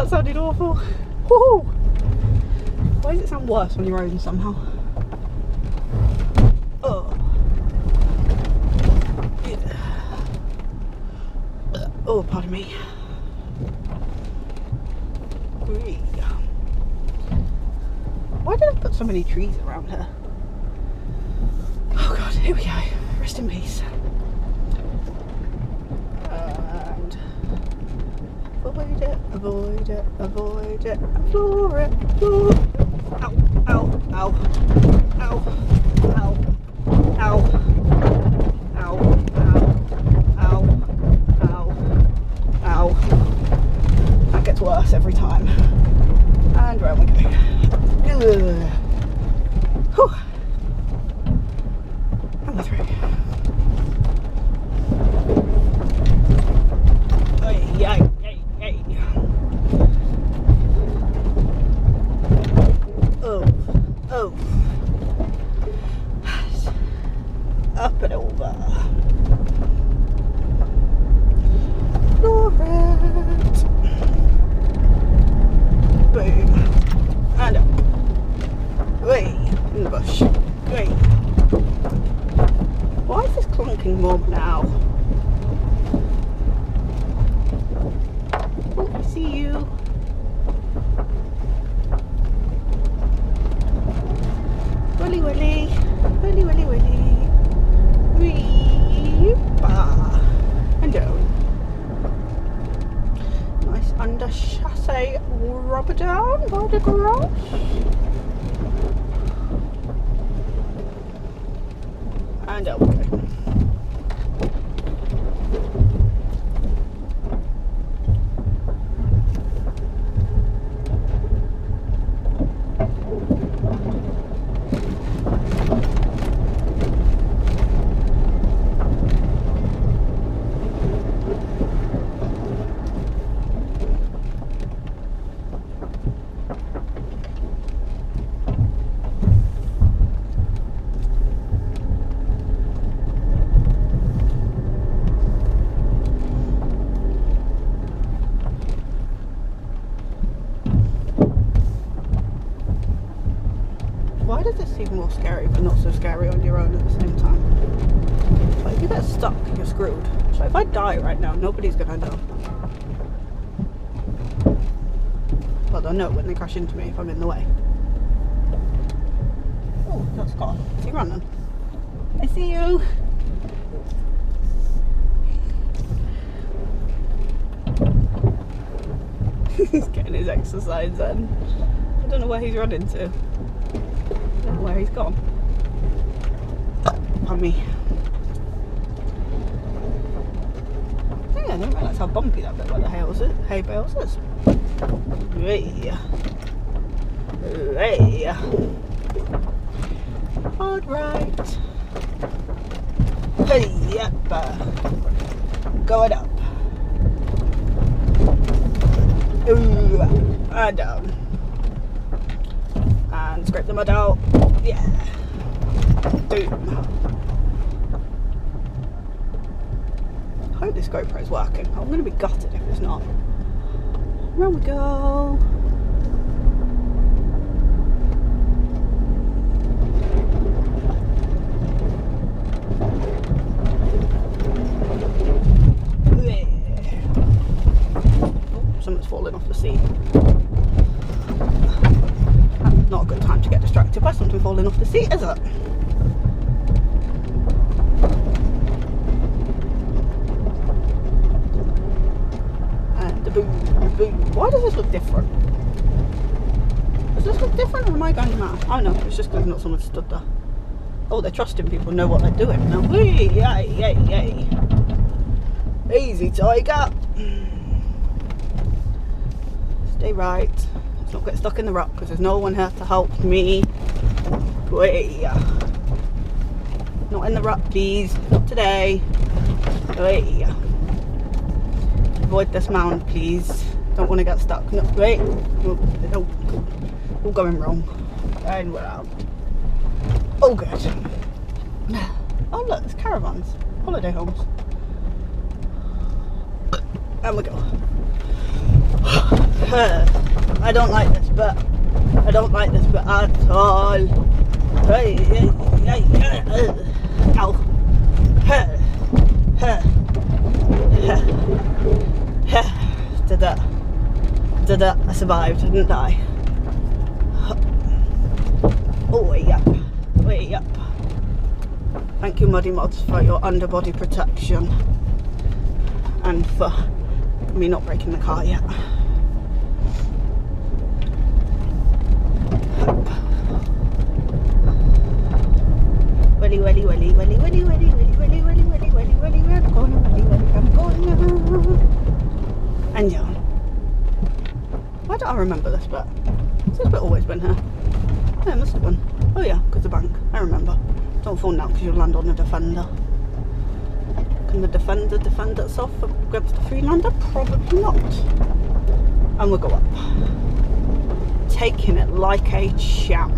that sounded awful. Woohoo! Why does it sound worse on your own somehow? Oh. Yeah. Oh, pardon me. Why did I put so many trees around here? Oh god, here we go. Rest in peace. And avoid it, avoid it, avoid it, floor it, floor. Ow, ow, ow, ow, ow, ow, ow, ow, ow, ow. That gets worse every time. And round we go. Whew. And we're through. Hey, hey, hey, hey. Oh, oh. Up and over. Florence. Boom. And up. Way in the bush. Way. Why is this clunking more now? Oh, I see you. Willy willy. Willy willy willy. Wee. Bah. And down. Nice under chassis rubber down by the garage. And okay. Why does it seem more scary but not so scary on your own at the same time? Like if you get stuck, you're screwed. So if I die right now, nobody's gonna know. Well, they'll know when they crash into me if I'm in the way. Oh, that's Scott. Is he running? I see you. He's getting his exercise in. I don't know where he's running to. I don't know where he's gone. On me. Yeah, I didn't realise how bumpy that bit where the hay bales is. Hey. Hey. Hard right. Hey, yep. Going up. Ooh, and down. And scrape the mud out. Yeah. Boom. I hope this GoPro's working. I'm going to be gutted if it's not. Round we go. Something's falling off the seat. That's not a good time to get distracted by something falling off the seat, is it? And the boom, boom. Why does this look different? Does this look different or am I going mad? Oh no, it's just because not someone stood there. Oh, they're trusting people know what they're doing now. Whee, yay, yay, yay. Easy, tiger. Stay right. Let's not get stuck in the rut because there's no one here to help me. Way. Not in the rut, please. Not today. Way. Avoid this mound, please. Don't want to get stuck. No, wait. No. All going wrong. And we're out. Oh, good. Oh, look, there's caravans. Holiday homes. And we go. I don't like this bit. I don't like this bit at all. Ow. Did it. I survived, I didn't die. Oh, way up. Way up. Thank you, Muddy Mods, for your underbody protection. And for me not breaking the car yet. Welly, welly, welly, welly, welly, welly, welly, welly, welly, welly, welly, welly, I'm going, welly, welly, I'm going. And down. Why don't I remember this bit? Has this bit always been here? Yeah, it must have been. Oh yeah, because the bank. I remember. Don't fall now because you'll land on the Defender. Can the Defender defend itself against the Freelander? Probably not. And we'll go up. Taking it like a champ.